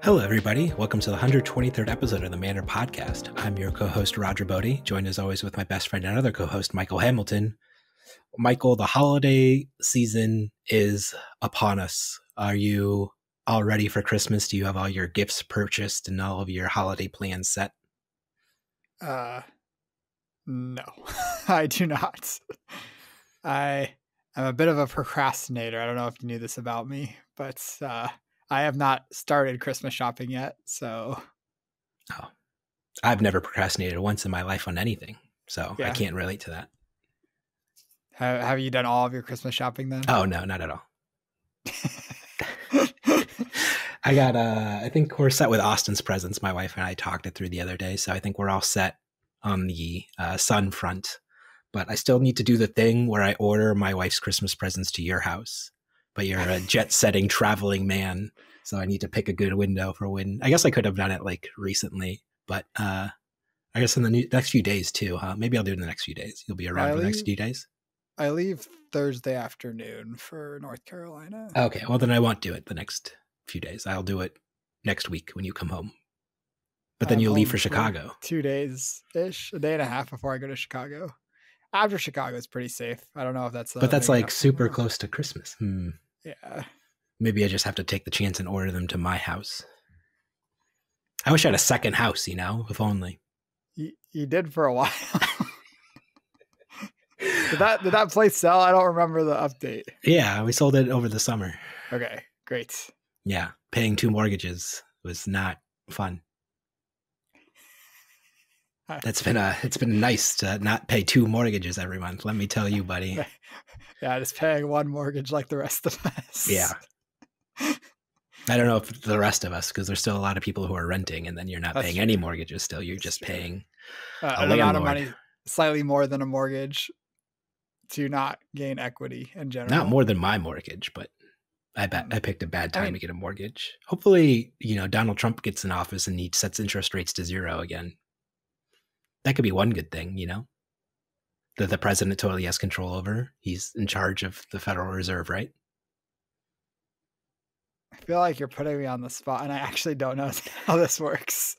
Hello, everybody. Welcome to the 123rd episode of the Manor Podcast. I'm your co-host, Roger Bodee, joined as always with my best friend and other co-host, Michael Hamilton. Michael, the holiday season is upon us. Are you all ready for Christmas? Do you have all your gifts purchased and all of your holiday plans set? No, I do not. I'm a bit of a procrastinator. I don't know if you knew this about me, but I have not started Christmas shopping yet. So, I've never procrastinated once in my life on anything, so yeah. I can't relate to that. Have you done all of your Christmas shopping then? Oh, no, not at all. I think we're set with Austin's presents. My wife and I talked it through the other day, so I think we're all set on the sun front. But I still need to do the thing where I order my wife's Christmas presents to your house. But you're a jet-setting, traveling man, so I need to pick a good window for when. I guess I could have done it like recently, but I guess in the next few days too. Maybe I'll do it in the next few days. You'll be around for the next few days? I leave Thursday afternoon for North Carolina. Okay, well then I won't do it the next few days. I'll do it next week when you come home. But then you'll leave for Chicago. 2 days-ish, a day and a half before I go to Chicago. After Chicago is pretty safe. I don't know if that's... But that's like super close to Christmas. Yeah. Maybe I just have to take the chance and order them to my house. I wish I had a second house, if only. You did for a while. Did that place sell? I don't remember the update. Yeah, we sold it over the summer. Okay, great. Yeah, paying 2 mortgages was not fun. It's been nice to not pay 2 mortgages every month. Let me tell you, buddy. Yeah, just paying 1 mortgage like the rest of us. Yeah. I don't know if the rest of us, because there's still a lot of people who are renting, and then you're not paying any mortgages still. You're just paying an amount of money, slightly more than a mortgage, to not gain equity in general. Not more than my mortgage, but I picked a bad time to get a mortgage. Hopefully, Donald Trump gets in office and he sets interest rates to 0 again. That could be one good thing, that the president totally has control over. He's in charge of the Federal Reserve, right? I feel like you're putting me on the spot, and I actually don't know how this works.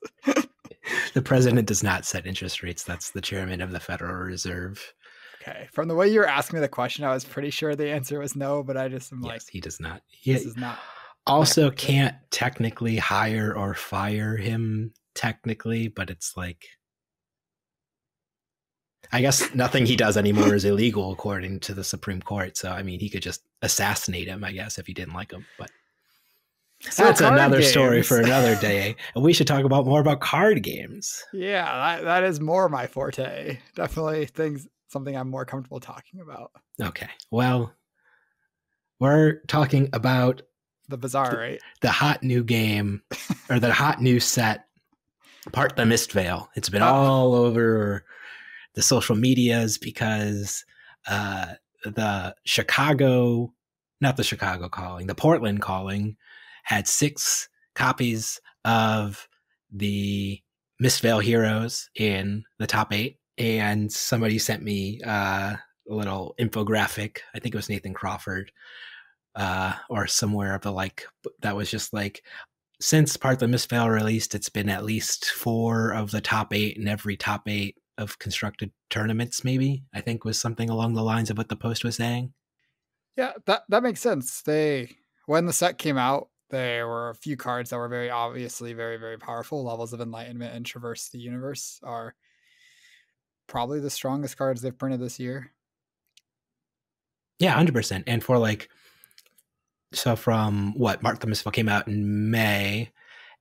The president does not set interest rates. That's the chairman of the Federal Reserve. Okay. From the way you were asking me the question, I was pretty sure the answer was no, but I just am yes, he does not. This is not. Also can't technically hire or fire him technically, but it's like, I guess nothing he does anymore is illegal according to the Supreme Court. So, he could just assassinate him, I guess, if he didn't like him. But that's another story for another day. And we should talk more about card games. Yeah, that is more my forte. Definitely something I'm more comfortable talking about. Okay. Well, we're talking about the Bazaar, right? The hot new game, or the hot new set, Part the Mistveil. It's been all over the social medias because the Portland Calling had 6 copies of the Mistveil heroes in the top 8. And somebody sent me a little infographic. I think it was Nathan Crawford or somewhere of the like, that was just like, since Part the Mistveil released, it's been at least 4 of the top 8 in every top 8 of constructed tournaments, maybe, I think was something along the lines of what the post was saying. Yeah, that makes sense. When the set came out, there were a few cards that were very obviously very, very powerful. Levels of Enlightenment and Traverse the Universe are probably the strongest cards they've printed this year. Yeah, 100%. And for from Part the Mistveil came out in May,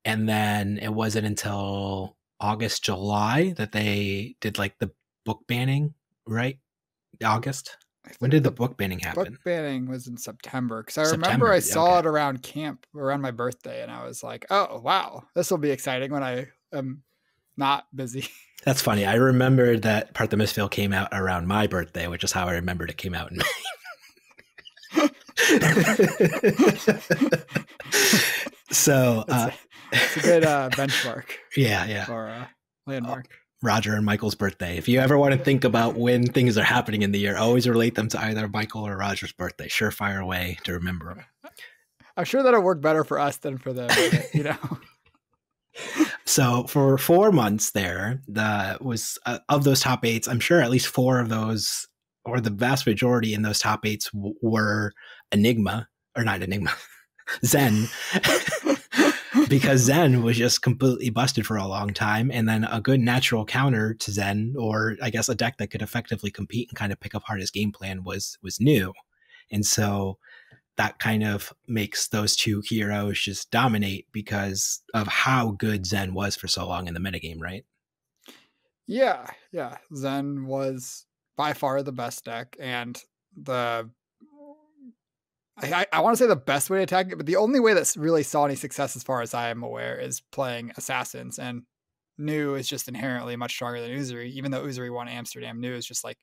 and then it wasn't until August, July that they did the book banning, right? August? When did the book banning happen? Book banning was in September, because I remember I saw it around camp, around my birthday, and I was like, oh, wow, this will be exciting when I am not busy. That's funny. I remember that Part the Mistveil came out around my birthday, which is how I remembered it came out in May. So it's a good benchmark. Yeah. Or landmark. Roger and Michael's birthday. If you ever want to think about when things are happening in the year, always relate them to either Michael or Roger's birthday. Surefire way to remember them. I'm sure that'll work better for us than for them, So for 4 months there, the was of those top eights, I'm sure at least four of those, or the vast majority in those top eights, were Enigma, or not Enigma, Zen, because Zen was just completely busted for a long time. And then a good natural counter to Zen, or I guess a deck that could effectively compete and kind of pick apart his game plan, was new. And so that kind of makes those two heroes just dominate because of how good Zen was for so long in the metagame, right? Yeah, yeah. Zen was by far the best deck, and the I want to say the best way to attack it, but the only way that's really saw any success, as far as I am aware, is playing assassins. And New is just inherently much stronger than Uzuri, even though Uzuri won Amsterdam. New is just like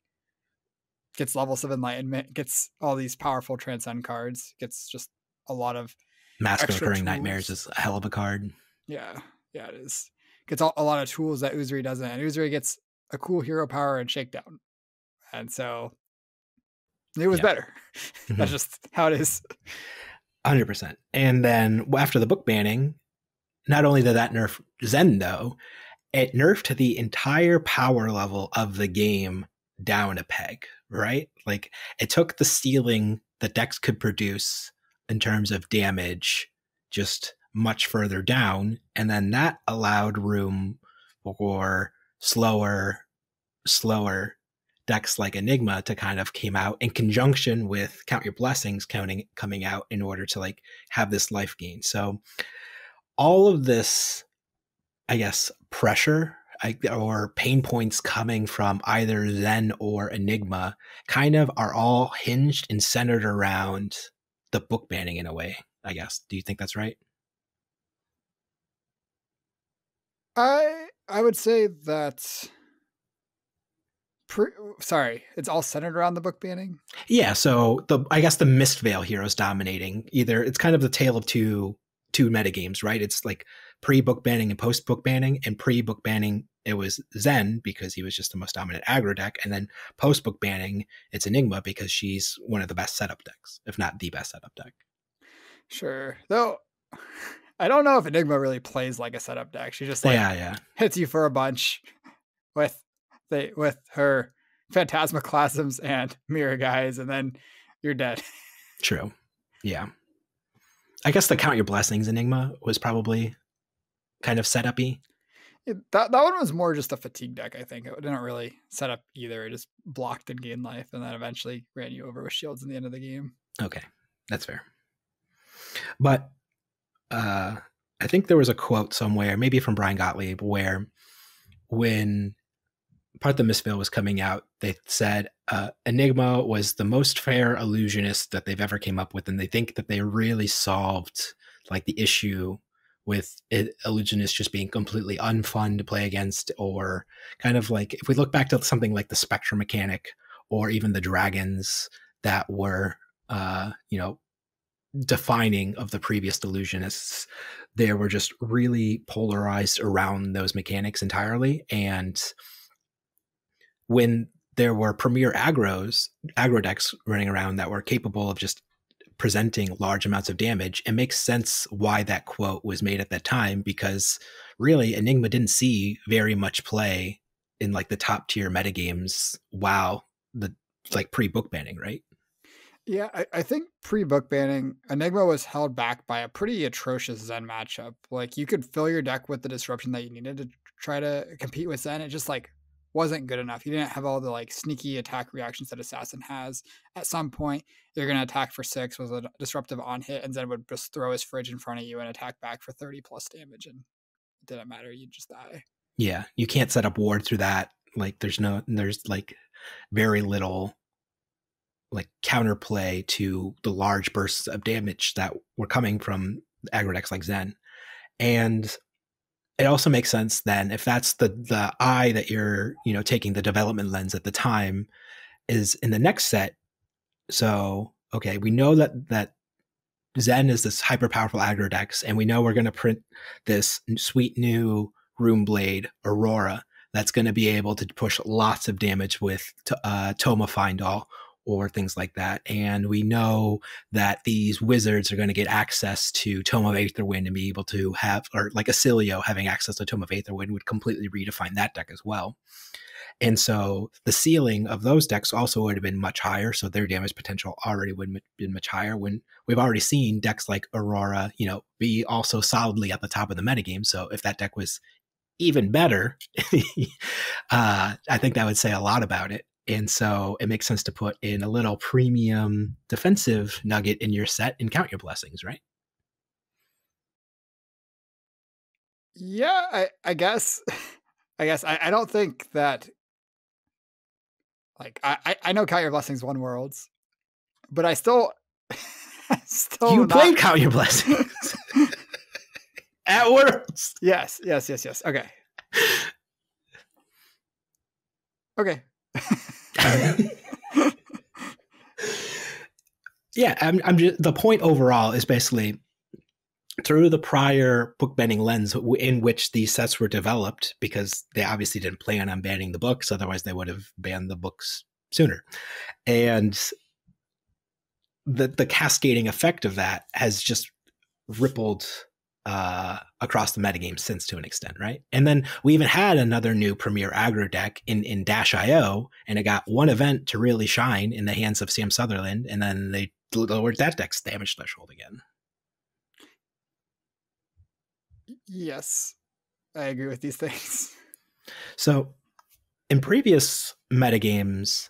gets levels of enlightenment, gets all these powerful transcend cards, gets just a lot of Mask of extra Recurring tools. Nightmares is a hell of a card. Yeah, yeah, it is. Gets a lot of tools that Uzuri doesn't, and Uzuri gets a cool hero power and shakedown, and so it was better. That's just how it is. 100%. And then after the book banning, not only did that nerf Zen, though, it nerfed the entire power level of the game down a peg, right? Like, it took the ceiling that decks could produce in terms of damage just much further down, and then that allowed room for slower decks like Enigma to kind of came out in conjunction with Count Your Blessings coming out in order to like have this life gain. So all of this, I guess, pressure or pain points coming from either Zen or Enigma kind of are all hinged and centered around the book banning in a way, I guess. Do you think that's right? I would say that sorry, it's all centered around the book banning. Yeah, so I guess the Mistveil heroes dominating. Either it's kind of the tale of two metagames, right? It's like pre-book banning and post-book banning. And pre-book banning, it was Zen because he was just the most dominant aggro deck, and then post-book banning, it's Enigma because she's one of the best setup decks, if not the best setup deck. Sure, though. I don't know if Enigma really plays like a setup deck. She just like hits you for a bunch with her Phantasmaclasms and Mirror Guys, and then you're dead. True. Yeah. I guess the Count Your Blessings Enigma was probably kind of setup-y. That one was more just a fatigue deck, I think. It didn't really set up either. It just blocked and gained life, and then eventually ran you over with shields in the end of the game. Okay, that's fair. But I think there was a quote somewhere, maybe from Brian Gottlieb, where when part of the Mistveil was coming out, they said Enigma was the most fair illusionist that they've ever came up with, and they think that they really solved like the issue with illusionists just being completely unfun to play against, or kind of like if we look back to something like the Spectrum mechanic or even the dragons that were defining of the previous illusionists, they were just really polarized around those mechanics entirely. And when there were premier aggro decks running around that were capable of just presenting large amounts of damage, it makes sense why that quote was made at that time, because really Enigma didn't see very much play in like the top tier metagames. Wow, the like pre-book banning, right? Yeah, I think pre-book banning, Enigma was held back by a pretty atrocious Zen matchup. Like, you could fill your deck with the disruption that you needed to try to compete with Zen. It just like wasn't good enough. You didn't have all the like sneaky attack reactions that Assassin has. At some point, you're going to attack for 6 with a disruptive on hit, and Zen would just throw his fridge in front of you and attack back for 30 plus damage, and it didn't matter. You'd just die. Yeah, you can't set up ward through that. Like, there's like very little like counterplay to the large bursts of damage that were coming from aggro decks like Zen. And it also makes sense then, if that's the eye that you're taking the development lens at the time, is in the next set. So okay, we know that Zen is this hyper powerful aggro decks, and we know we're going to print this sweet new Runeblade Aurora that's going to be able to push lots of damage with Toma Findall. or things like that. And we know that these wizards are going to get access to Tome of Aetherwind and be able to have, or like Acilio having access to Tome of Aetherwind would completely redefine that deck as well. And so the ceiling of those decks also would have been much higher. So their damage potential already would have been much higher, when we've already seen decks like Aurora, be also solidly at the top of the metagame. So if that deck was even better, I think that would say a lot about it. And so it makes sense to put in a little premium defensive nugget in your set and count your blessings, right? Yeah, I guess. I don't think that. Like I know Count Your Blessings won Worlds, but I still you played Count Your Blessings at Worlds. Yes. Okay. Okay. Yeah, I'm just, the point overall is basically through the prior book banning lens in which these sets were developed, because they obviously didn't plan on banning the books, otherwise they would have banned the books sooner. And the cascading effect of that has just rippled across the metagame since, to an extent, right? And then we even had another new premier aggro deck in Dash.io, and it got one event to really shine in the hands of Sam Sutherland, and then they lowered that deck's damage threshold again. Yes, I agree with these things. So in previous metagames,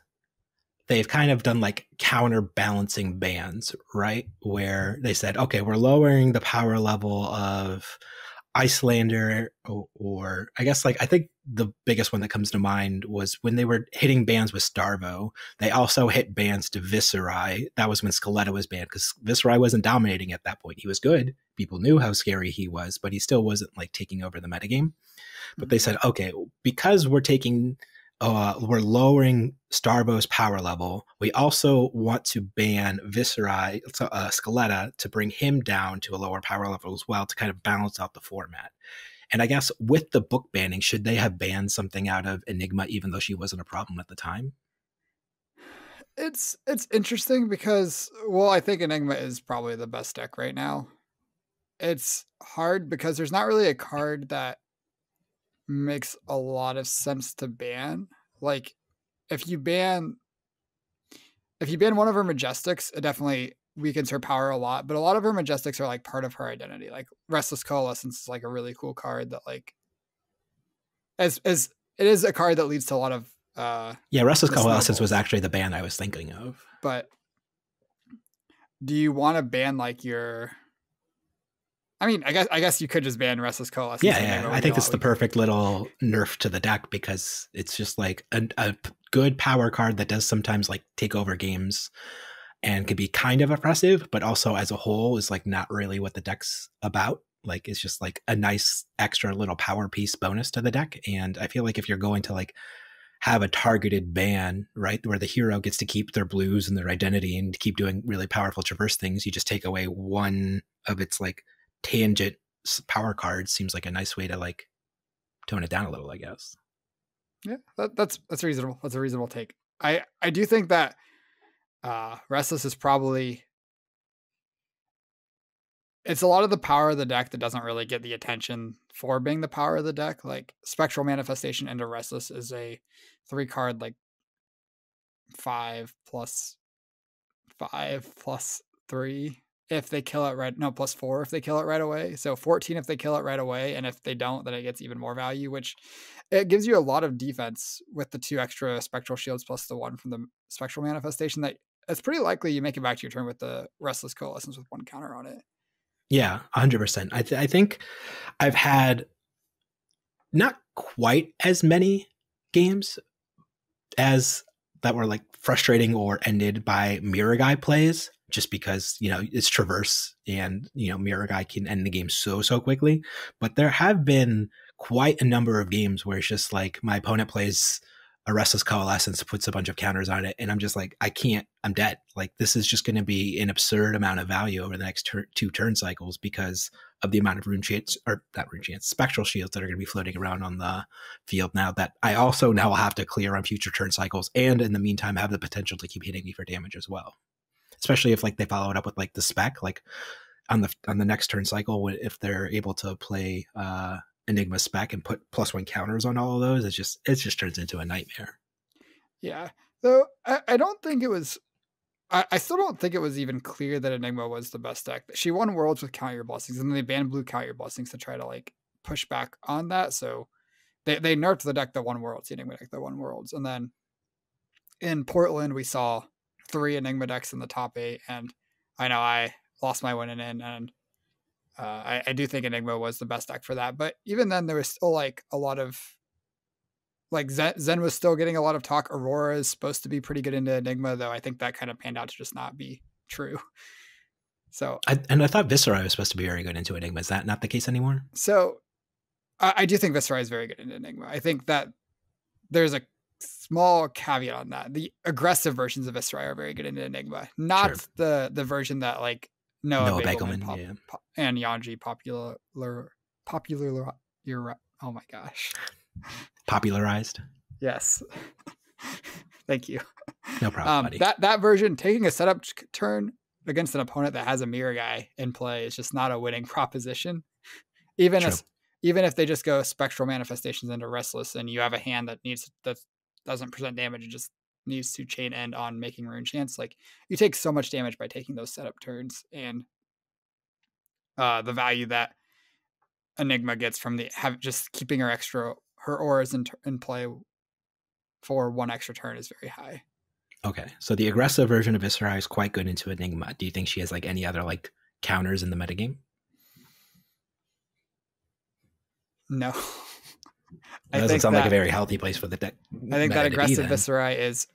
they've kind of done like counterbalancing bans, right? Where they said, okay, we're lowering the power level of Icelander, or I guess, like, I think the biggest one that comes to mind was when they were hitting bans with Starvo. They also hit bans to Viserai. That was when Scaletta was banned, because Viserai wasn't dominating at that point. He was good. People knew how scary he was, but he still wasn't like taking over the metagame. But they said, okay, because we're lowering Starvo's power level, we also want to ban Viserai, Scaletta, to bring him down to a lower power level as well, to kind of balance out the format. And I guess with the book banning, should they have banned something out of Enigma, even though she wasn't a problem at the time? It's interesting because, well, I think Enigma is probably the best deck right now. It's hard because there's not really a card that makes a lot of sense to ban. Like, if you ban one of her Majestics, it definitely weakens her power a lot, but a lot of her Majestics are like part of her identity. Like Restless Coalescence is like a really cool card that, like, as it is a card that leads to a lot of Restless Coalescence was actually the ban I was thinking of. But do you want to ban like your, I mean, I guess you could just ban Restless Coalescence. Yeah. I think it's the perfect little nerf to the deck, because it's just like a good power card that does sometimes like take over games and can be kind of oppressive, but also as a whole is like not really what the deck's about. Like, it's just like a nice extra little power piece bonus to the deck. And I feel like if you're going to like have a targeted ban, right, where the hero gets to keep their blues and their identity and keep doing really powerful traverse things, you just take away one of its like tangent power cards. Seems like a nice way to like tone it down a little, I guess. Yeah, that's reasonable. That's a reasonable take. I do think that Restless is probably, it's a lot of the power of the deck that doesn't really get the attention for being the power of the deck. Like Spectral Manifestation into Restless is a 3-card like 5+5+3 if they kill it right. No, +4 if they kill it right away. So 14 if they kill it right away, and if they don't, then it gets even more value, which it gives you a lot of defense with the 2 extra spectral shields plus the 1 from the Spectral Manifestation. That it's pretty likely you make it back to your turn with the Restless Coalescence with 1 counter on it. Yeah, 100%. I think I've had not quite as many games as that were like frustrating or ended by Mirror Guy plays, just because, it's traverse, and, Mirror Guy can end the game so quickly. But there have been quite a number of games where it's just like my opponent plays a Restless Coalescence puts a bunch of counters on it, and I'm just like, I can't. I'm dead. Like this is just going to be an absurd amount of value over the next 2 turn cycles because of the amount of rune chance, or not rune chance, spectral shields that are going to be floating around on the field now that I also now will have to clear on future turn cycles, and in the meantime have the potential to keep hitting me for damage as well. Especially if like they follow it up with like the spec, like on the next turn cycle, if they're able to play Enigma spec and put +1 counters on all of those, it just turns into a nightmare. Yeah, though I don't think it was. I still don't think it was even clear that Enigma was the best deck. She won Worlds with Count Your Blessings, and then they banned blue Count Your Blessings to try to like push back on that. So they nerfed the deck that won Worlds, the Enigma deck that won Worlds, and then in Portland we saw 3 Enigma decks in the top 8, and I know I lost my winning in, and I do think Enigma was the best deck for that. But even then, there was still like a lot of like Zen was still getting a lot of talk. Aurora is supposed to be pretty good into Enigma, though I think that kind of panned out to just not be true. So I thought Viscerai was supposed to be very good into Enigma. Is that not the case anymore? So I do think Viscerai is very good into Enigma. I think that there's a small caveat on that. The aggressive versions of Viscerai are very good into Enigma, not the version that like Noah Bagelman and Yanji oh my gosh. Popularized. Yes. Thank you. No problem, buddy. That version, taking a setup turn against an opponent that has a mirror guy in play is just not a winning proposition. Even if they just go Spectral Manifestations into Restless and you have a hand that doesn't present damage, it just needs to chain end on making rune chance. Like you take so much damage by taking those setup turns, and the value that Enigma gets from just keeping her auras in play for 1 extra turn is very high. Okay, so the aggressive version of Viscerai is quite good into Enigma. Do you think she has like any other like counters in the metagame? No. It doesn't sound like a very healthy place for the deck. I think that aggressive Viscerai is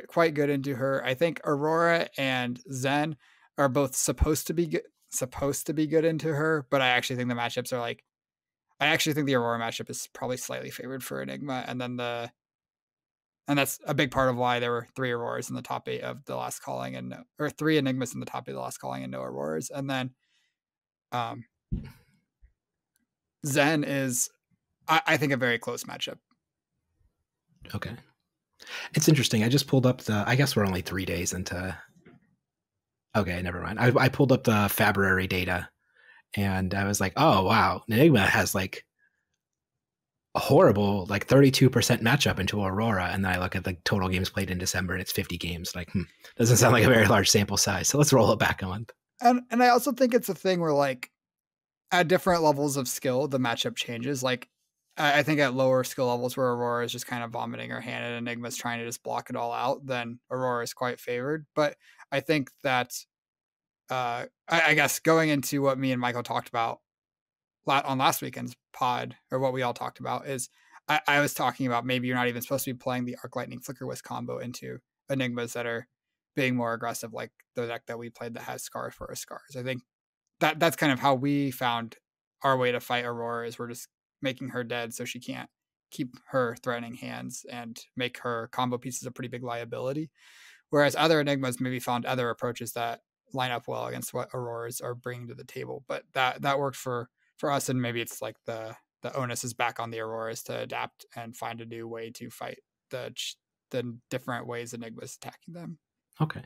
quite good into her. I think Aurora and Zen are both supposed to be good into her, but I actually think the matchups are like, I actually think the Aurora matchup is probably slightly favored for Enigma, and that's a big part of why there were 3 Auroras in the top 8 of the last calling, or 3 Enigmas in the top 8 of the last calling and no Auroras. And then Zen is, I think, a very close matchup. Okay. It's interesting. I just pulled up I guess we're only 3 days into. Okay, never mind. I pulled up the February data, and I was like, oh, wow. Enigma has like a horrible, like 32% matchup into Aurora. And then I look at the total games played in December, and it's 50 games. Like, doesn't sound like a very large sample size. So let's roll it back a month. And I also think it's a thing where like at different levels of skill, the matchup changes. Like I think at lower skill levels where Aurora is just kind of vomiting her hand and Enigma's trying to just block it all out, then Aurora is quite favored. But I think that I guess going into what me and Michael talked about on last weekend's pod, or what we all talked about, is I was talking about maybe you're not even supposed to be playing the Arc Lightning Flicker Wisp combo into Enigmas that are being more aggressive, like the deck that we played that has Scars for Scars. I think that's kind of how we found our way to fight Aurora, is we're just making her dead so she can't keep her threatening hands and make her combo pieces a pretty big liability. Whereas other Enigmas maybe found other approaches that line up well against what Auroras are bringing to the table. But that worked for us, and maybe it's like the onus is back on the Auroras to adapt and find a new way to fight the different ways Enigma's attacking them. Okay.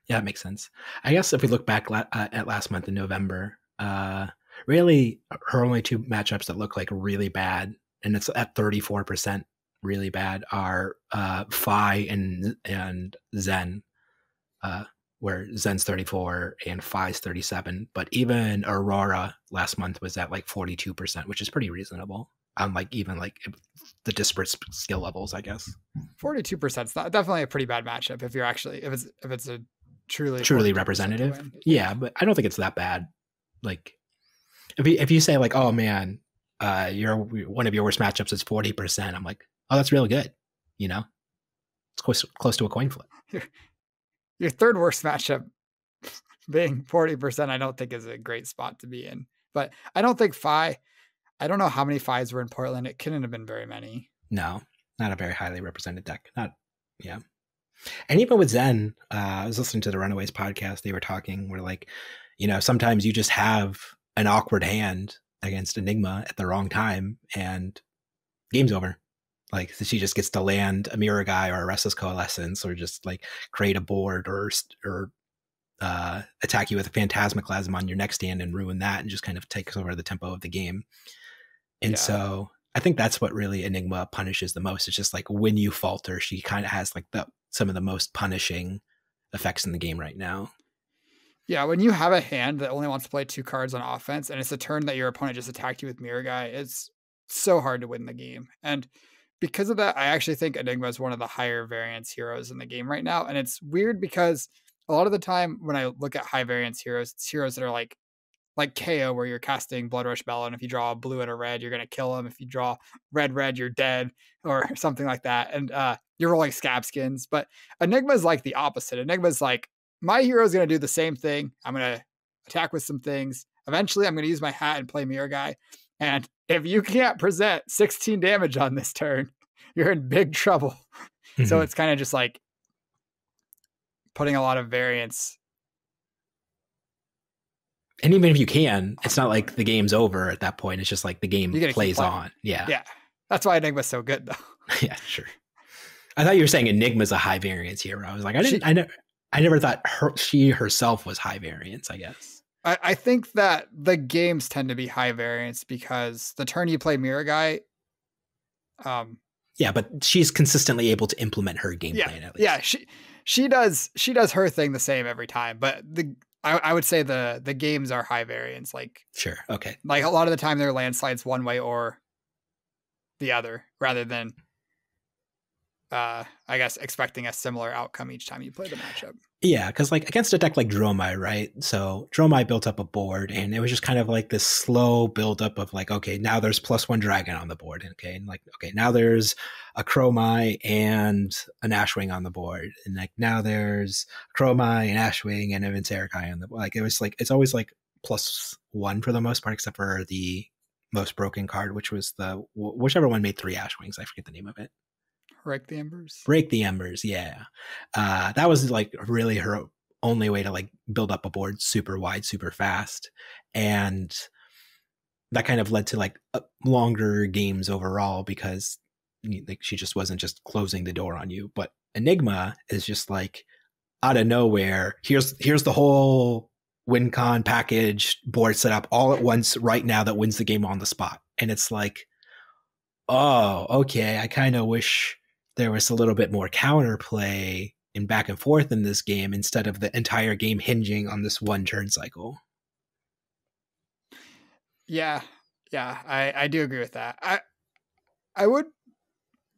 Yeah, it makes sense. I guess if we look back at last month in November, really her only 2 matchups that look like really bad, and it's at 34% really bad, are Phi and Zen, where Zen's 34 and Phi's 37. But even Aurora last month was at like 42%, which is pretty reasonable on like even like the disparate skill levels, I guess. 42% is definitely a pretty bad matchup if it's a truly representative. Yeah, but I don't think it's that bad. Like if you say like, oh man, one of your worst matchups is 40%, I'm like, oh, that's really good. You know, it's close to a coin flip. Your third worst matchup being 40%, I don't think is a great spot to be in. But I don't think I don't know how many Phis were in Portland. It couldn't have been very many. No. not a very highly represented deck. Not, yeah. And even with Zen, I was listening to the Runaways podcast. They were talking, where like, sometimes you just have an awkward hand against Enigma at the wrong time, and game's over. Like, she just gets to land a Mirror Guy or a Restless Coalescence, or just like create a board, or attack you with a Phantasmaclasm on your next stand and ruin that, and just kind of takes over the tempo of the game. And so I think that's what really Enigma punishes the most. It's just like when you falter, she kind of has like some of the most punishing effects in the game right now. Yeah, when you have a hand that only wants to play 2 cards on offense, and it's a turn that your opponent just attacked you with Mirror Guy, it's so hard to win the game. And because of that, I actually think Enigma is one of the higher variance heroes in the game right now. And it's weird because a lot of the time when I look at high variance heroes, it's heroes that are like KO, where you're casting Blood Rush Bell, and if you draw a blue and a red, you're gonna kill him. If you draw red, you're dead, or something like that. And you're rolling Scab Skins. But Enigma is like the opposite. Enigma is like, my hero is gonna do the same thing. I'm gonna attack with some things. Eventually, I'm gonna use my hat and play Mirror Guy. And if you can't present 16 damage on this turn, you're in big trouble. Mm-hmm. So it's kind of just like putting a lot of variance. And even if you can, it's not like the game's over at that point. It's just like the game plays on. Yeah. Yeah. That's why Enigma's so good, though. Yeah, sure. I thought you were saying Enigma's a high variance hero. I was like, I never thought she herself was high variance, I guess. I think that the games tend to be high variance because the turn you play Mirror Guy. Yeah, but she's consistently able to implement her game plan at least. Yeah, she does her thing the same every time. But I would say the games are high variance. Like, sure, okay. Like a lot of the time they're landslides one way or the other, rather than I guess expecting a similar outcome each time you play the matchup. Yeah, because like against a deck like Dromai, right? So Dromai built up a board, and it was just kind of like this slow buildup of like, okay, now there's +1 dragon on the board, and like, okay, now there's a Chromai and an Ashwing on the board, and like now there's Chromai and Ashwing and a Vincerikai on the board. Like it was like, it's always like +1 for the most part, except for the most broken card, which was whichever one made 3 Ashwings. I forget the name of it. Break the Embers. Break the Embers, yeah. That was like really her only way to like build up a board super wide, super fast. And that kind of led to like longer games overall, because like she just wasn't just closing the door on you. But Enigma is just like out of nowhere. Here's the whole WinCon package board set up all at once right now that wins the game on the spot. And it's like, oh, okay, I kind of wish there was a little bit more counterplay and back and forth in this game, instead of the entire game hinging on this one turn cycle. Yeah, I do agree with that. I would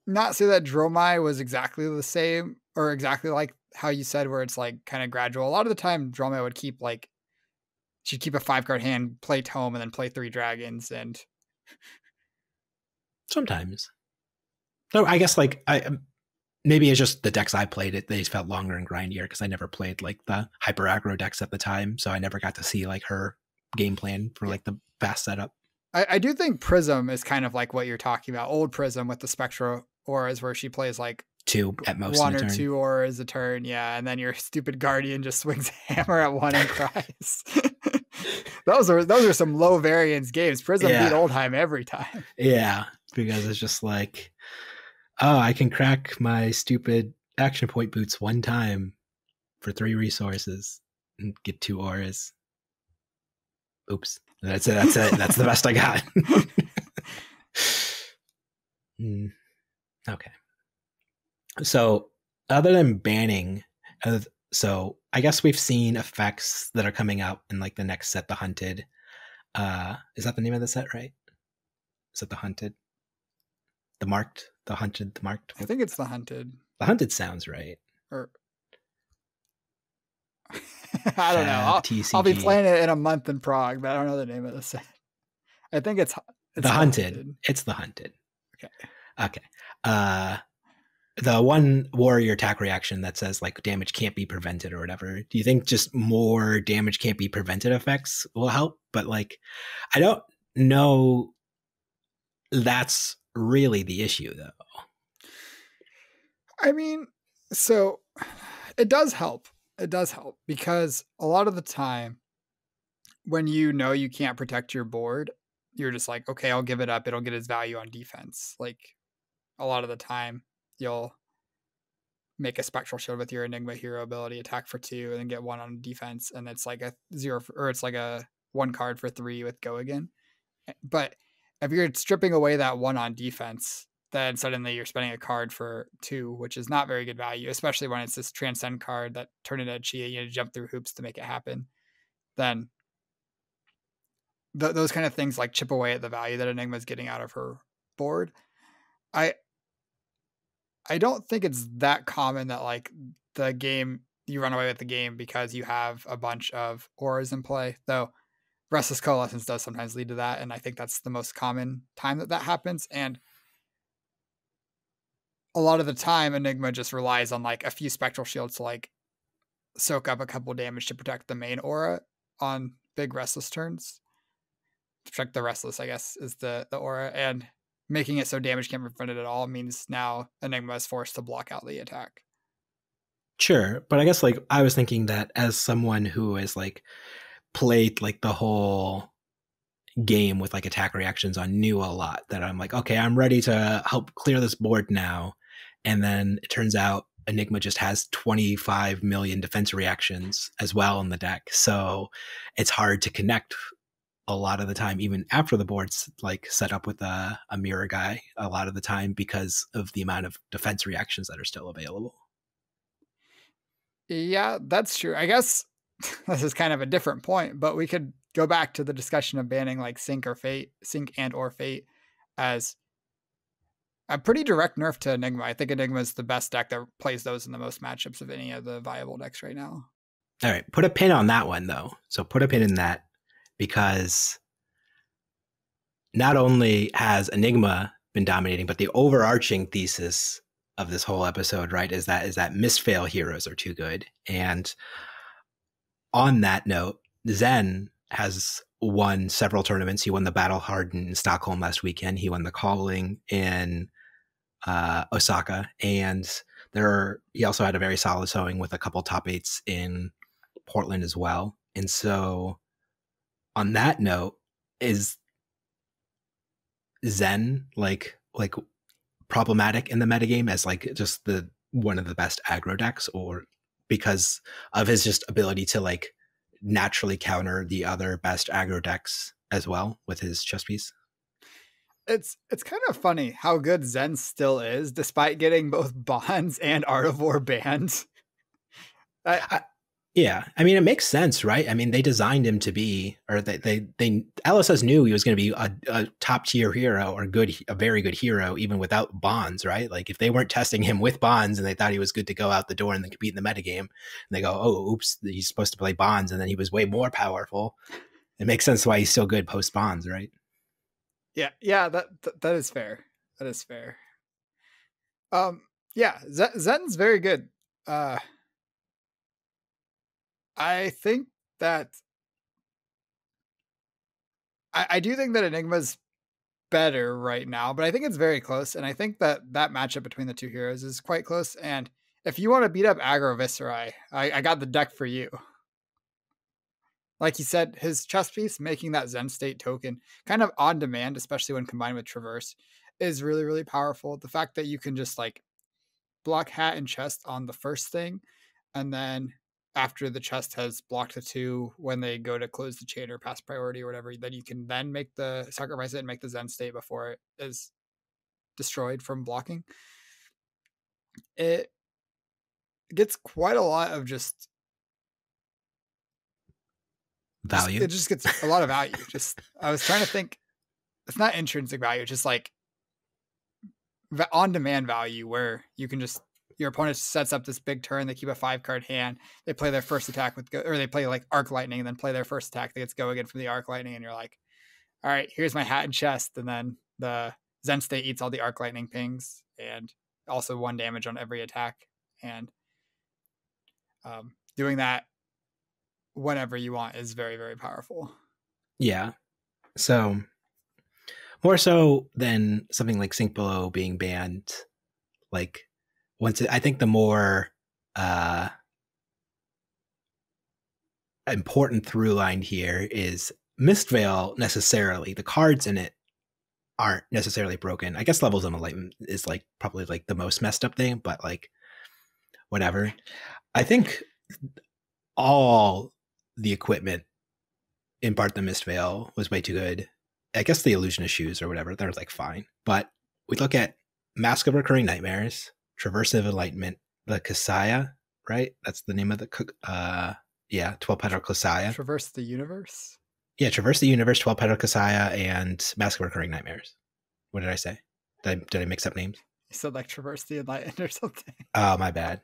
not say that Dromai was exactly the same, or exactly like how you said, where it's like kind of gradual. A lot of the time Dromai would keep like, she'd keep a 5-card hand, play Tome, and then play 3 dragons. And sometimes. So I guess like maybe it's just the decks I played, they felt longer and grindier, because I never played like the hyper aggro decks at the time, so I never got to see like her game plan for like the fast setup. I do think Prism is kind of like what you're talking about. Old Prism with the Spectral auras, where she plays like 2 at most, 1 or 2 auras a turn, yeah, and then your stupid Guardian just swings a hammer at 1 and cries. Those are some low variance games. Prism beat Oldheim every time. Yeah, because it's just like, oh, I can crack my stupid action point boots 1 time for 3 resources and get 2 auras. Oops. That's it. That's the best I got. Okay. So other than banning, so I guess we've seen effects that are coming out in like the next set, the Hunted. Is that the name of the set, right? Is it the Hunted? The Marked? The Hunted? The Marked? I think it's the Hunted. The Hunted sounds right. Or I don't know. I'll be playing it in a month in Prague, but I don't know the name of the set. I think it's the Hunted. It's the Hunted. Okay. The one warrior attack reaction that says like damage can't be prevented or whatever. Do you think just more damage can't be prevented effects will help? But like, I don't know. That's really the issue, though. I mean, so it does help. It does help because a lot of the time when you know you can't protect your board, you're just like, okay, I'll give it up. It'll get its value on defense. Like a lot of the time, you'll make a spectral shield with your Enigma hero ability, attack for 2, and then get 1 on defense, and it's like a 0 for, or it's like a 1 card for 3 with go again. But if you're stripping away that 1 on defense, then suddenly you're spending a card for 2, which is not very good value, especially when it's this transcend card that turn into a Chia, you need to jump through hoops to make it happen. Then those kind of things like chip away at the value that Enigma is getting out of her board. I I don't think it's that common that like the game you run away with the game because you have a bunch of auras in play, though Restless Coalescence does sometimes lead to that, and I think that's the most common time that that happens. And a lot of the time, Enigma just relies on like a few spectral shields to like soak up a couple damage to protect the main aura on big Restless turns. To protect the Restless, I guess, is the aura, and making it so damage can't be prevented at all means now Enigma is forced to block out the attack. Sure, but I guess like I was thinking that as someone who has like played like the whole game with like attack reactions on New a lot, that I'm like, okay, I'm ready to help clear this board now. And then it turns out Enigma just has 25 million defense reactions as well in the deck. So it's hard to connect a lot of the time, even after the board's like set up with a mirror guy a lot of the time because of the amount of defense reactions that are still available. Yeah, that's true. I guess this is kind of a different point, but we could go back to the discussion of banning like sync and or fate as a pretty direct nerf to Enigma. I think Enigma is the best deck that plays those in the most matchups of any of the viable decks right now. All right, put a pin on that one though. So put a pin in that because not only has Enigma been dominating, but the overarching thesis of this whole episode, right, is that Mistveil heroes are too good. And on that note, Zen has won several tournaments. He won the Battle Hardened in Stockholm last weekend. He won the Calling in Osaka, and he also had a very solid showing with a couple top eights in Portland as well. And so, on that note, is Zen like problematic in the metagame as like just the one of the best aggro decks, or because of his just ability to like naturally counter the other best aggro decks as well with his chess piece? It's kind of funny how good Zen still is, despite getting both Bonds and Art of War banned. Yeah, I mean, it makes sense, right? I mean, they designed him to be, or they LSS knew he was going to be a top tier hero or a very good hero, even without Bonds, right? Like if they weren't testing him with Bonds and they thought he was good to go out the door and then compete in the metagame, and they go, oh, oops, he's supposed to play Bonds, and then he was way more powerful. It makes sense why he's still good post Bonds, right? Yeah, that is fair. That is fair. Yeah, Zen's very good. I think that I do think that Enigma's better right now, but I think it's very close, and I think that that matchup between the two heroes is quite close. And if you want to beat up Aggro Viscerai, I got the deck for you. Like you said, his chess piece making that Zen State token kind of on demand, especially when combined with Traverse, is really, really powerful. The fact that you can just like block hat and chest on the first thing, and then after the chest has blocked the 2, when they go to close the chain or pass priority or whatever, then you can then make the sacrifice it and make the Zen State before it is destroyed from blocking. It gets quite a lot of Value. it just gets a lot of value. Just I was trying to think, it's not intrinsic value, it's just like on demand value where you can just your opponent sets up this big turn, they keep a 5-card hand, they play their first attack with go, or they play like Arc Lightning and then play their first attack that gets go again from the Arc Lightning, and you're like, all right, here's my hat and chest, and then the Zen State eats all the Arc Lightning pings and also 1 damage on every attack, and doing that whenever you want is very, very powerful. Yeah. So more so than something like Sync Below being banned, like I think the more important through line here is Mistveil necessarily. The cards in it aren't necessarily broken. I guess levels of enlightenment is like probably like the most messed up thing, but like whatever. I think all the equipment in part the Mistveil was way too good. I guess the illusionist shoes or whatever, they're like fine. But we look at Mask of Recurring Nightmares, Traversive Enlightenment, the Kasaya, right? That's the name of the 12 petal Kasaya. Traverse the Universe? Yeah, Traverse the Universe, 12 petal Kasaya, and Mask of Recurring Nightmares. What did I say? Did I mix up names? You said like Traverse the Enlightened or something. Oh, my bad.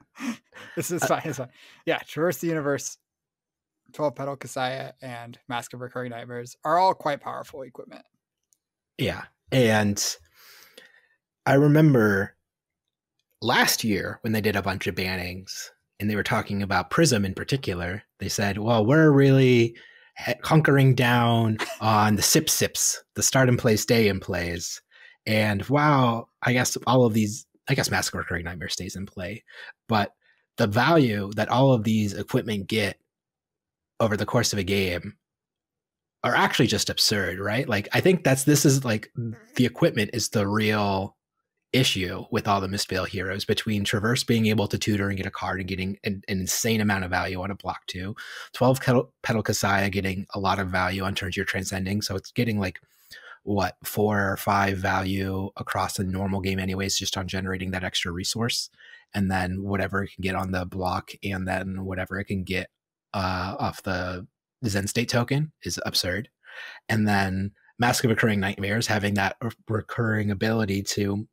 This is fine. It's fine. Yeah, Traverse the Universe, 12 petal Kasaya, and Mask of Recurring Nightmares are all quite powerful equipment. Yeah. And I remember last year when they did a bunch of bannings and they were talking about Prism in particular, they said, well, we're really hunkering down on the sips, the start and play, stay in plays. And wow, I guess Mask of Recurring Nightmare stays in play, but the value that all of these equipment get over the course of a game are actually just absurd, right? Like, I think this is like the equipment is the real issue with all the Mistveil heroes, between Traverse being able to tutor and get a card and getting an insane amount of value on a block 2, 12 petal Kasaya getting a lot of value on turns you're transcending. So it's getting like what 4 or 5 value across a normal game anyways, just on generating that extra resource, and then whatever it can get on the block, and then whatever it can get off the Zen State token is absurd. And then Mask of Recurring Nightmares having that recurring ability to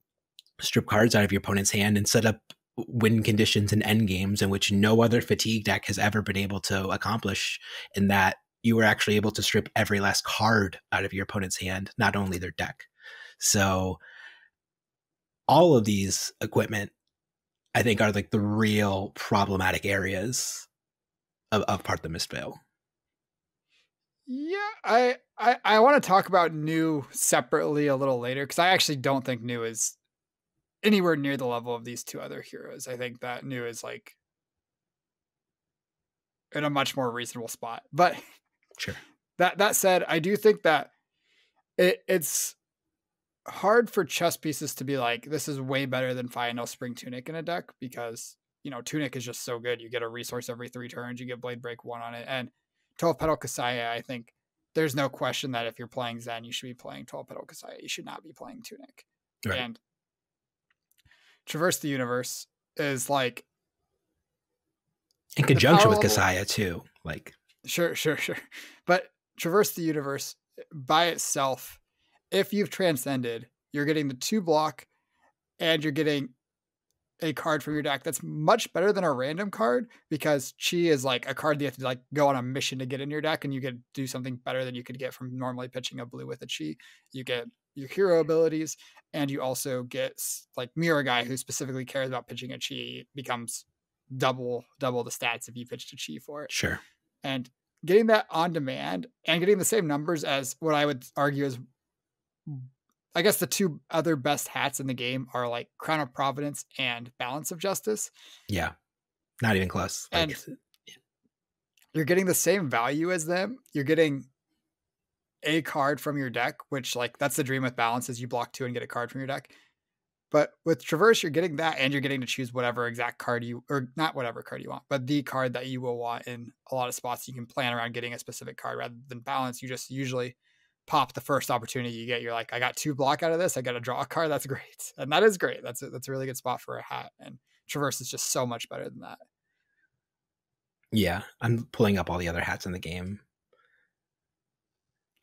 strip cards out of your opponent's hand and set up win conditions in end games in which no other fatigue deck has ever been able to accomplish, in that you were actually able to strip every last card out of your opponent's hand, not only their deck. So all of these equipment, I think, are like the real problematic areas of part of the Mistveil. Yeah, I want to talk about new separately a little later, because I actually don't think new is anywhere near the level of these two other heroes. I think that new is like in a much more reasonable spot. But sure. That said, I do think that it's hard for chess pieces to be like, this is way better than Final Spring Tunic in a deck, because Tunic is just so good. You get a resource every 3 turns, you get Blade Break 1 on it, and 12 petal Kasaya, I think there's no question that if you're playing Zen, you should be playing 12 petal Kasaya. You should not be playing Tunic. Right. And Traverse the Universe is like in conjunction with Kasaya too. Like sure. But Traverse the Universe by itself, if you've transcended, you're getting the 2 block and you're getting a card from your deck that's much better than a random card, because Chi is like a card that you have to like go on a mission to get in your deck, and you get do something better than you could get from normally pitching a blue with a Chi. You get your hero abilities, and you also get like Mirror Guy, who specifically cares about pitching a Chi, becomes double the stats if you pitched a Chi for it. Sure. And getting that on demand and getting the same numbers as what I would argue is, I guess, the 2 other best hats in the game are like Crown of Providence and Balance of Justice. Yeah. Not even close. And you're getting the same value as them. You're getting a card from your deck, which like that's the dream with Balance, is you block 2 and get a card from your deck. But with Traverse, you're getting that, and you're getting to choose whatever exact card or not whatever card you want, but the card that you will want in a lot of spots. You can plan around getting a specific card rather than Balance. You just usually pop the first opportunity you get. You're like, I got 2 block out of this. I got to draw a card. That's great. And that is great. That's a really good spot for a hat. And Traverse is just so much better than that. Yeah. I'm pulling up all the other hats in the game.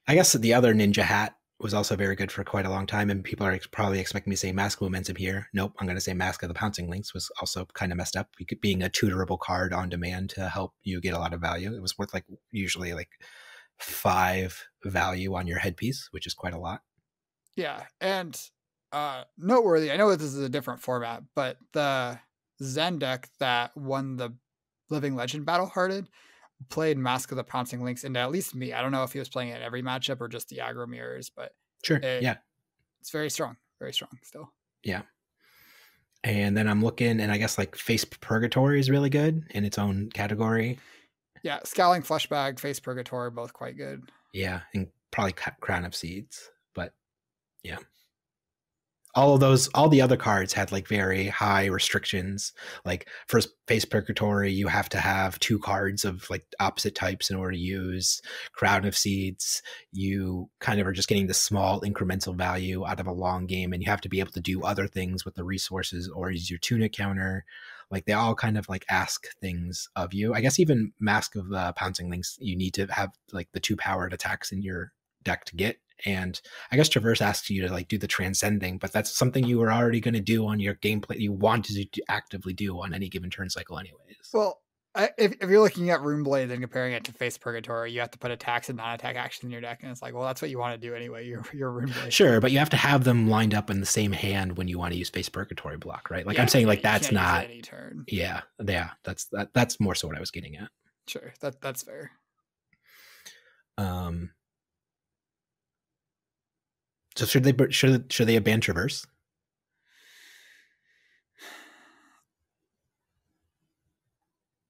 I guess the other ninja hat was also very good for quite a long time, and people are probably expecting me to say Mask Momentum here. Nope, I'm going to say Mask of the Pouncing Lynx was also kind of messed up. Being a tutorable card on demand to help you get a lot of value. It was worth like usually like 5 value on your headpiece, which is quite a lot. Yeah, and noteworthy, I know this is a different format, but the Zen deck that won the Living Legend Battle Hearted played Mask of the Pouncing Lynx into at least me. I don't know if he was playing it in every matchup or just the aggro mirrors, but sure, it's very strong still. Yeah. And then I'm looking, and I guess like Face Purgatory is really good in its own category. Yeah, Scowling Fleshbag, Face Purgatory, both quite good. Yeah, and probably Crown of Seeds. But yeah. All of those, all the other cards had like very high restrictions. Like for Face Purgatory, you have to have 2 cards of like opposite types in order to use. Crown of Seeds, you kind of are just getting the small incremental value out of a long game, and you have to be able to do other things with the resources or use your tunic counter. Like they all kind of like ask things of you. I guess even Mask of the Pouncing Lynx, you need to have like the 2 powered attacks in your deck to get. And I guess Traverse asks you to like do the transcending, but that's something you were already going to do on your gameplay. You wanted to actively do on any given turn cycle, anyways. Well, if you're looking at Runeblade and comparing it to Face Purgatory, you have to put attacks and non-attack actions in your deck, and it's like, well, that's what you want to do anyway. You're Runeblade. Sure, but you have to have them lined up in the same hand when you want to use Face Purgatory block, right? Like Yeah, I'm saying, like you that's can't use it not any turn. Yeah, that's more so what I was getting at. Sure, that's fair. So should they have banned Traverse?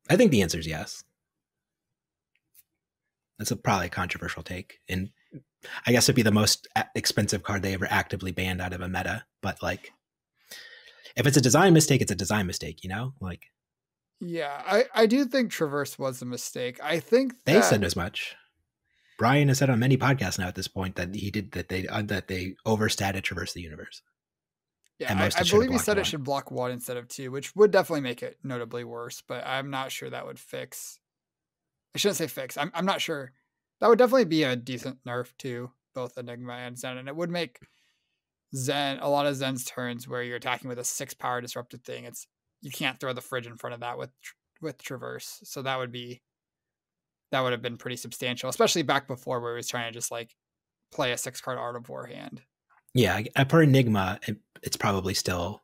I think the answer is yes. That's probably a controversial take, and I guess it'd be the most expensive card they ever actively banned out of a meta. But like, if it's a design mistake, it's a design mistake, you know? Like, yeah, I do think Traverse was a mistake. I think they said as much. Brian has said on many podcasts now at this point that they overstated Traverse the Universe. Yeah, I believe he said it should block 1 instead of 2, which would definitely make it notably worse, but I'm not sure that would fix. I shouldn't say fix. I'm not sure. That would definitely be a decent nerf to both Enigma and Zen, and it would make Zen a lot of Zen's turns where you're attacking with a 6 power disrupted thing. You can't throw the fridge in front of that with Traverse, so that would have been pretty substantial, especially back before where he was trying to just like play a 6-card Art of War hand. Yeah, per Enigma, it's probably still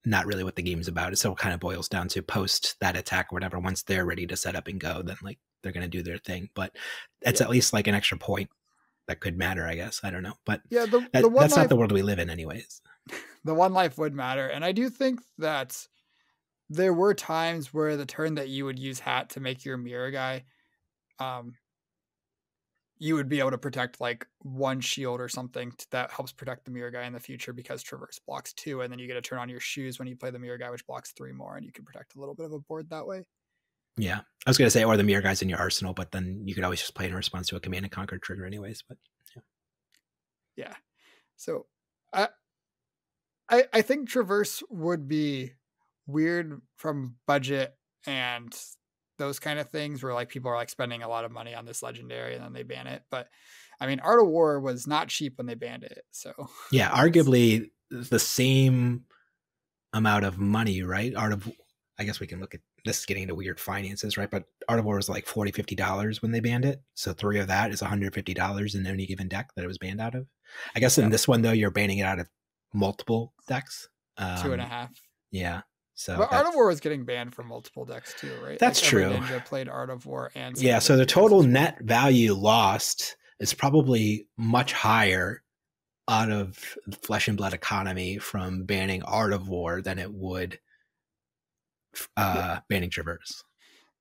not really what the game's about. It still kind of boils down to post that attack or whatever. Once they're ready to set up and go, then like they're going to do their thing. But it's at least like an extra point that could matter, I guess. I don't know. But yeah, that's not the world we live in anyways. The 1 life would matter. And I do think that there were times where the turn that you would use Hat to make your mirror guy, you would be able to protect like 1 shield or something that helps protect the mirror guy in the future because Traverse blocks 2, and then you get to turn on your shoes when you play the mirror guy, which blocks 3 more, and you can protect a little bit of a board that way. Yeah, I was going to say, or the mirror guy's in your arsenal, but then you could always just play it in response to a Command and Conquer trigger anyways. But yeah. So I think Traverse would be weird from budget and those kind of things where like people are like spending a lot of money on this legendary and then they ban it. But I mean, Art of War was not cheap when they banned it. So yeah, arguably the same amount of money, right? I guess we can look at this is getting into weird finances, right? But Art of War was like $40, $50 when they banned it. So 3 of that is $150 in any given deck that it was banned out of. I guess in this one though, you're banning it out of multiple decks. 2.5. Yeah. So but Art of War was getting banned from multiple decks too, right? That's like true. Ninja played Art of War and yeah. So the total net value lost is probably much higher out of the Flesh and Blood economy from banning Art of War than it would banning Traverse.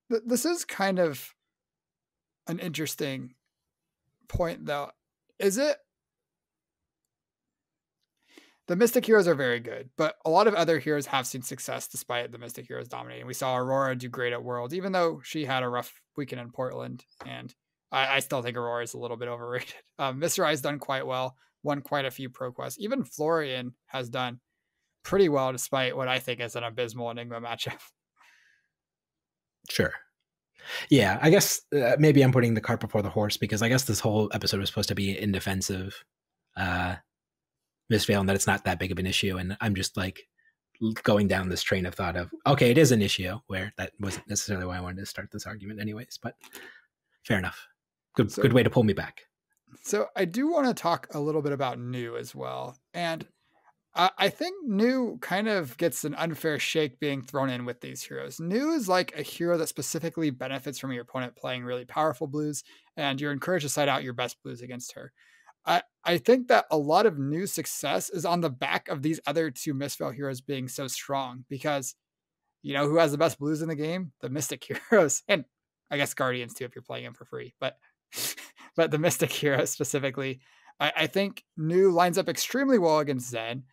This is kind of an interesting point, though. Is it? The Mystic Heroes are very good, but a lot of other heroes have seen success despite the Mystic Heroes dominating. We saw Aurora do great at Worlds, even though she had a rough weekend in Portland, and I still think Aurora is a little bit overrated. Mr. I's done quite well, won quite a few pro quests. Even Florian has done pretty well despite what I think is an abysmal Enigma matchup. Sure. Yeah, I guess maybe I'm putting the cart before the horse because I guess this whole episode was supposed to be in defense of Mistveil and that it's not that big of an issue. And I'm just like going down this train of thought of, okay, it is an issue where that wasn't necessarily why I wanted to start this argument anyways, but fair enough. Good way to pull me back. So I do want to talk a little bit about New as well. And I think New kind of gets an unfair shake being thrown in with these heroes. New is like a hero that specifically benefits from your opponent playing really powerful blues, and you're encouraged to side out your best blues against her. I think that a lot of new success is on the back of these other two Mistveil heroes being so strong because you know who has the best blues in the game? The Mystic heroes, and I guess Guardians too if you're playing them for free. But but the Mystic heroes specifically, I think new lines up extremely well against Zen,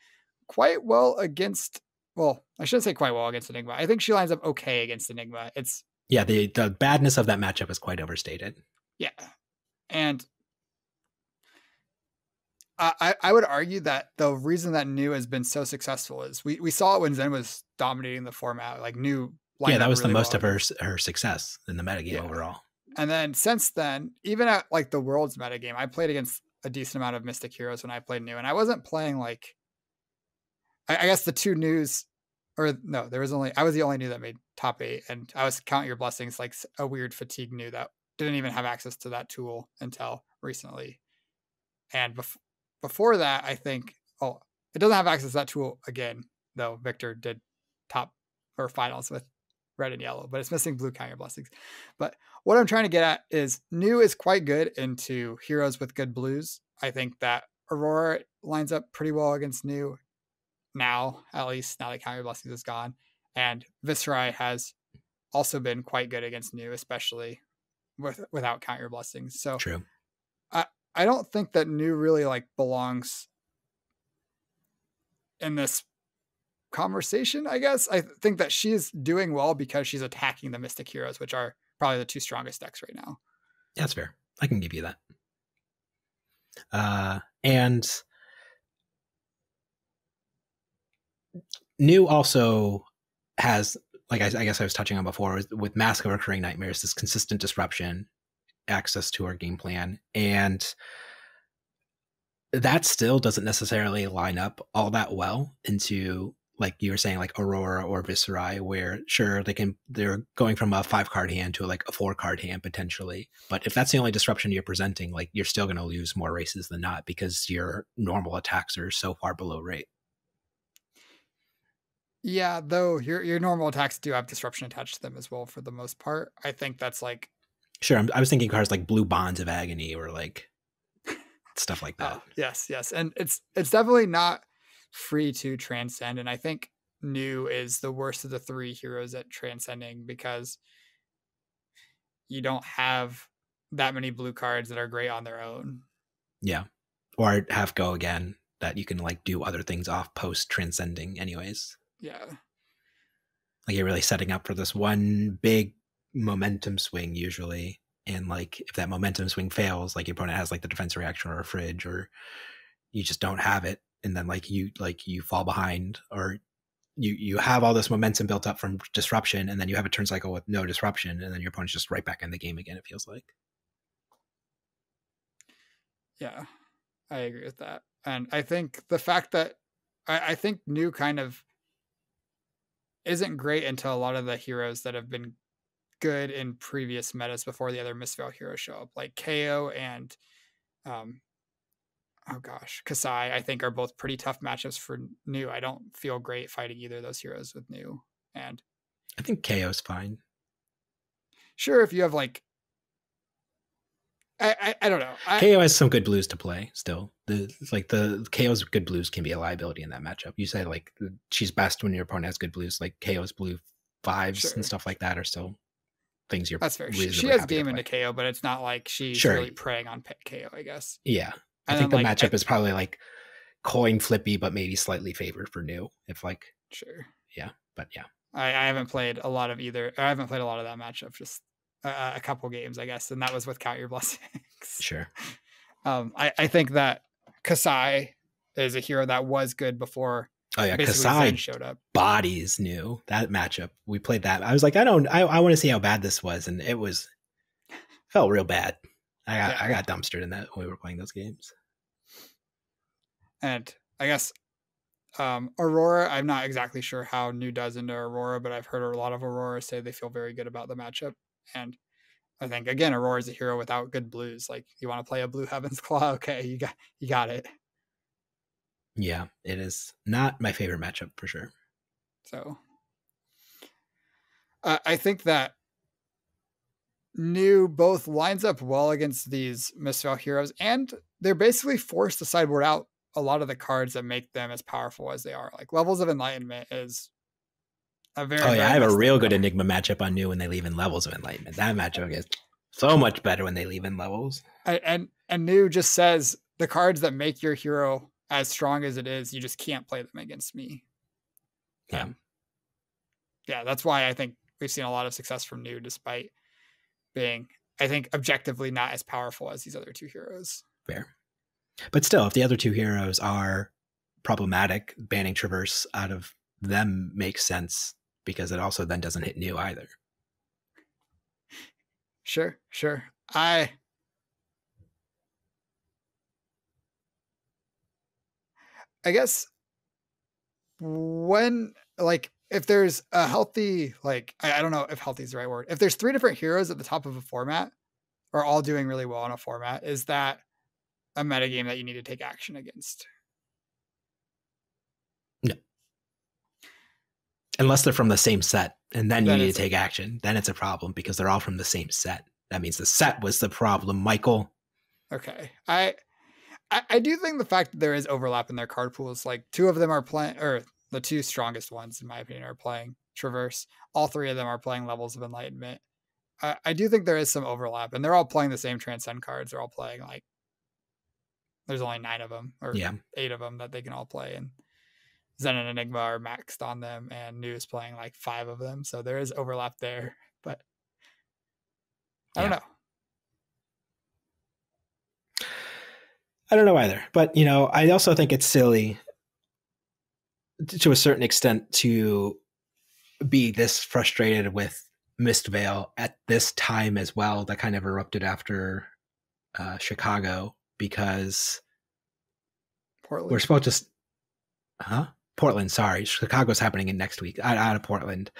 quite well against. Well, I shouldn't say quite well against Enigma. I think she lines up okay against Enigma. It's Yeah, the badness of that matchup is quite overstated. yeah, and I would argue that the reason that New has been so successful is we saw it when Zen was dominating the format. Like New Yeah, lined that up was the really most well of her success in the metagame yeah. overall. And then since then, even at like the Worlds metagame, I played against a decent amount of Mystic heroes when I played New, and I wasn't playing like I guess the two news or no, there was only I was the only new that made top 8, and I was Count Your Blessings like a weird fatigue new that didn't even have access to that tool until recently. And before that, I think it doesn't have access to that tool again, though Victor did top or finals with red and yellow, but it's missing blue Count Your Blessings. But what I'm trying to get at is New is quite good into heroes with good blues. I think that Aurora lines up pretty well against New now, at least now that Count Your Blessings is gone. And Viserai has also been quite good against New, especially without Count Your Blessings. So True. I don't think that New really like belongs in this conversation, I guess. I think that she's doing well because she's attacking the Mystic heroes, which are probably the two strongest decks right now. That's fair. I can give you that. And New also has, like I guess I was touching on before, with Mask of Recurring Nightmares, this consistent disruption, access to our game plan, and that still doesn't necessarily line up all that well into, like you were saying, like Aurora or Viserai, where sure they're going from a 5-card hand to like a 4-card hand potentially, but if that's the only disruption you're presenting, like you're still going to lose more races than not because your normal attacks are so far below rate. Yeah, though your normal attacks do have disruption attached to them as well for the most part. I think that's like Sure, I was thinking cards like Blue Bonds of Agony or like stuff like that. Oh, yes, and it's definitely not free to transcend, and I think New is the worst of the 3 heroes at transcending because you don't have that many blue cards that are great on their own. Yeah, or have Go Again that you can like do other things off post transcending anyways. Yeah, like you're really setting up for this one big momentum swing usually, and like if that momentum swing fails, like your opponent has like the defense reaction or a fridge, or you just don't have it, and then like you fall behind, or you have all this momentum built up from disruption, and then you have a turn cycle with no disruption, and then your opponent's just right back in the game again, it feels like. Yeah, I agree with that. And I think the fact that I think New kind of isn't great until a lot of the heroes that have been good in previous metas before the other Mistveil heroes show up, like KO and oh gosh, Kasai, I think are both pretty tough matchups for New. I don't feel great fighting either of those heroes with New. And I think KO's fine. Sure, if you have like I don't know. KO has some good blues to play still. The KO's good blues can be a liability in that matchup. You say like she's best when your opponent has good blues, like KO's blue 5s and stuff like that are still things you're. That's fair. She has game into KO, but it's not like she's really preying on KO, I guess. Yeah. I think the matchup is probably like coin flippy, but maybe slightly favored for New. If like yeah, but yeah. I haven't played a lot of either. I haven't played a lot of that matchup. Just a couple games, I guess, and that was with Count Your Blessings. Sure. I think that Kasai is a hero that was good before. Oh yeah, Kasai showed up. Bodies New that matchup. We played that. I was like, I want to see how bad this was, and it felt real bad. I got dumpstered in that when we were playing those games. And I guess Aurora, I'm not exactly sure how New does into Aurora, but I've heard a lot of Aurora say they feel very good about the matchup. And I think again, Aurora is a hero without good blues. Like you want to play a blue Heaven's Claw, okay, you got it. Yeah, it is not my favorite matchup for sure. So I think that New both lines up well against these Mistveil heroes, and they're basically forced to sideboard out a lot of the cards that make them as powerful as they are. Like Levels of Enlightenment is a very, Oh yeah, I very have a messed up real good card. Enigma matchup on new when they leave in Levels of Enlightenment. That matchup is so much better when they leave in Levels. And new just says the cards that make your hero as strong as it is, you just can't play them against me. Yeah. Yeah, that's why I think we've seen a lot of success from new, despite being, I think, objectively not as powerful as these other two heroes. Fair. But still, if the other two heroes are problematic, banning Traverse out of them makes sense because it also then doesn't hit new either. Sure. I guess when, like, if there's a healthy, like, I don't know if healthy is the right word. If there's 3 different heroes at the top of a format are all doing really well in a format, is that a metagame that you need to take action against? No. Unless they're from the same set, and then you need to take action. Then it's a problem because they're all from the same set. That means the set was the problem, Michael. Okay. I do think the fact that there is overlap in their card pools, like 2 of them are playing, or the 2 strongest ones, in my opinion, are playing Traverse. All 3 of them are playing Levels of Enlightenment. I do think there is some overlap, and they're all playing the same Transcend cards. They're all playing, like, there's only 9 of them, or 8 of them that they can all play, and Zen and Enigma are maxed on them, and New is playing like 5 of them, so there is overlap there, but I don't know. I don't know either, but I also think it's silly to a certain extent to be this frustrated with Mistveil at this time as well. That kind of erupted after Chicago because Portland. We're supposed to, Portland. Sorry, Chicago's happening in next week. Out of Portland,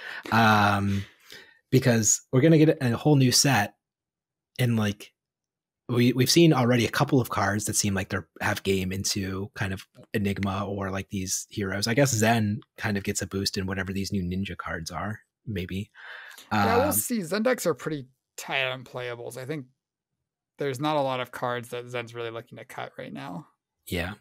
because we're gonna get a whole new set, and like we've seen already a couple of cards that seem like they have game into kind of Enigma or like these heroes. I guess Zen kind of gets a boost in whatever these new ninja cards are. Maybe. Yeah, we'll see. Zen decks are pretty tight on playables. I think there's not a lot of cards that Zen's really looking to cut right now. Yeah.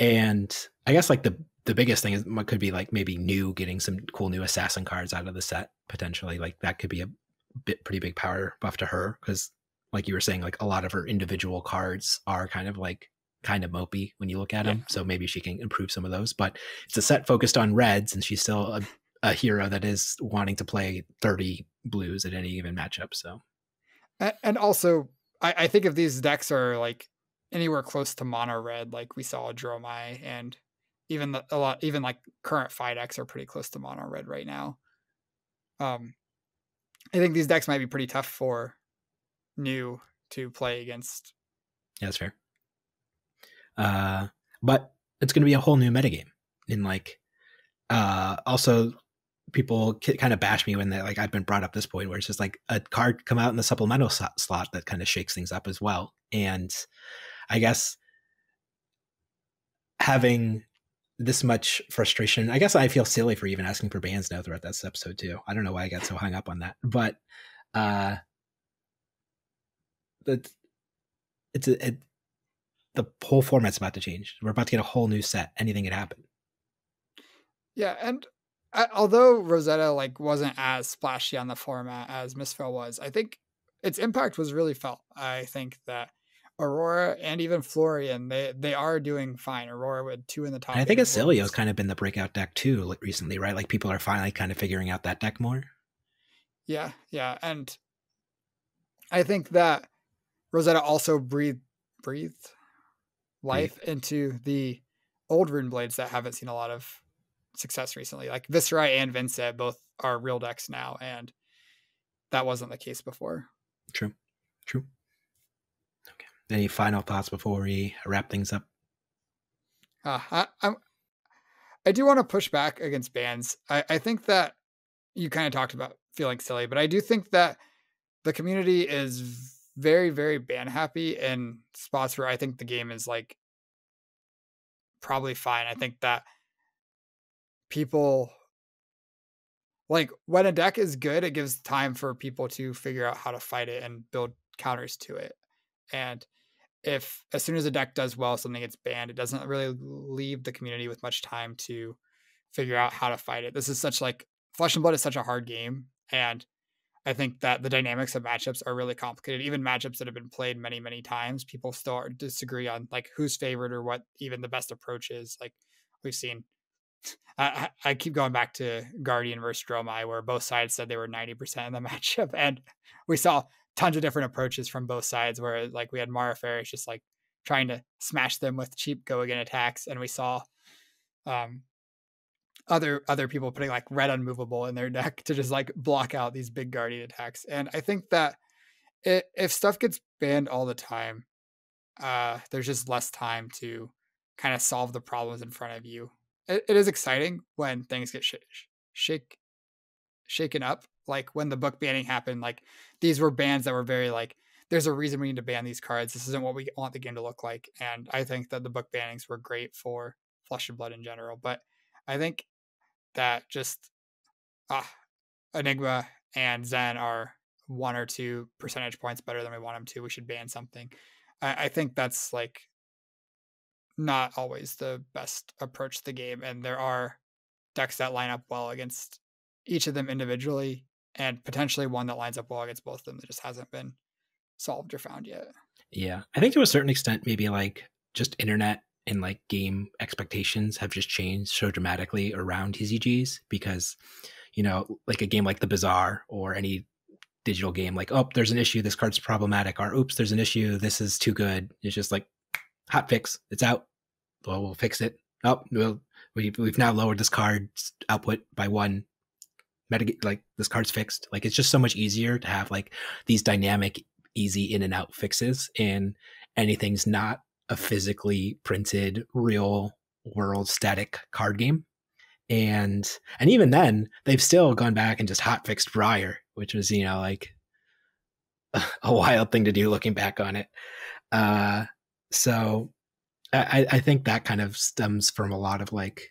And I guess like the biggest thing is could be like maybe new getting some cool new assassin cards out of the set potentially. Like that could be a pretty big power buff to her because like you were saying, like a lot of her individual cards are kind of mopey when you look at them. So maybe she can improve some of those. But it's a set focused on reds, and she's still a hero that is wanting to play 30 blues at any given matchup. So, and also I think if these decks are like anywhere close to mono red, like we saw Dromai, and even like current Phi decks are pretty close to mono red right now. I think these decks might be pretty tough for new to play against. Yeah, that's fair. But it's going to be a whole new metagame. And like, also people kind of bash me when they like I've been brought up this point where it's just like a card come out in the supplemental slot that kind of shakes things up as well. And I guess having this much frustration, I guess I feel silly for even asking for bans now throughout this episode too. I don't know why I got so hung up on that, but the whole format's about to change. We're about to get a whole new set. Anything could happen. Yeah, and although Rosetta like wasn't as splashy on the format as Mistveil was, I think its impact was really felt. I think that Aurora and even Florian, they are doing fine. Aurora with 2 in the top. And I think Acilio's kind of been the breakout deck too recently, right? Like people are finally kind of figuring out that deck more. Yeah, and I think that Rosetta also breathed life into the old Rune Blades that haven't seen a lot of success recently. Like Viscerai and Vincent both are real decks now, and that wasn't the case before. True. Okay. Any final thoughts before we wrap things up? I do want to push back against bans. I think that you kind of talked about feeling silly, but I do think that the community is very, very ban happy in spots where I think the game is like probably fine. I think that people like when a deck is good, it gives time for people to figure out how to fight it and build counters to it. And if as soon as a deck does well, something gets banned, it doesn't really leave the community with much time to figure out how to fight it. This is such like Flesh and Blood is such a hard game, and I think that the dynamics of matchups are really complicated. Even matchups that have been played many, many times, people still disagree on like who's favored or what even the best approach is. Like we've seen, I keep going back to Guardian versus Dromai, where both sides said they were 90% in the matchup, and we saw tons of different approaches from both sides. Where like we had Mara Ferris just like trying to smash them with cheap go again attacks, and we saw um, other people putting like red unmovable in their deck to just like block out these big guardian attacks. And I think that if stuff gets banned all the time, there's just less time to kind of solve the problems in front of you. It is exciting when things get shaken up, like when the book banning happened. Like these were bans that were very like, there's a reason we need to ban these cards. This isn't what we want the game to look like. And I think that the book bannings were great for Flesh and Blood in general. But I think that just Enigma and Zen are 1 or 2 percentage points better than we want them to. We should ban something. I think that's like not always the best approach to the game, and there are decks that line up well against each of them individually, and potentially one that lines up well against both of them that just hasn't been solved or found yet. Yeah, I think to a certain extent, maybe like just internet and like game expectations have just changed so dramatically around TCGs because, you know, like a game like the Bazaar or any digital game, like, oh, there's an issue, this card's problematic, or oops, there's an issue, this is too good. It's just like hot fix, it's out. Well, we'll fix it. Oh, well, we've now lowered this card's output by 1. Like this card's fixed. Like it's just so much easier to have like these dynamic, easy in and out fixes, and anything's not a physically printed real world static card game. And even then they've still gone back and just hot fixed Briar, which was, you know, like a wild thing to do looking back on it. So I think that kind of stems from a lot of like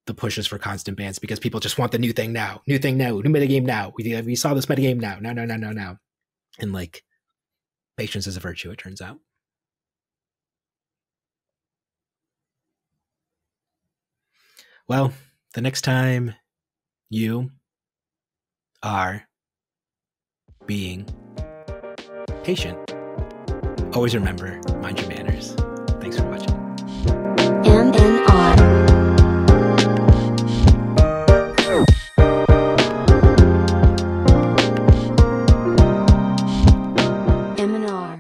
the pushes for constant bans because people just want the new thing now, new metagame now. We saw this metagame now. No. And like patience is a virtue, it turns out. Well, the next time you are being patient, always remember, mind your manners.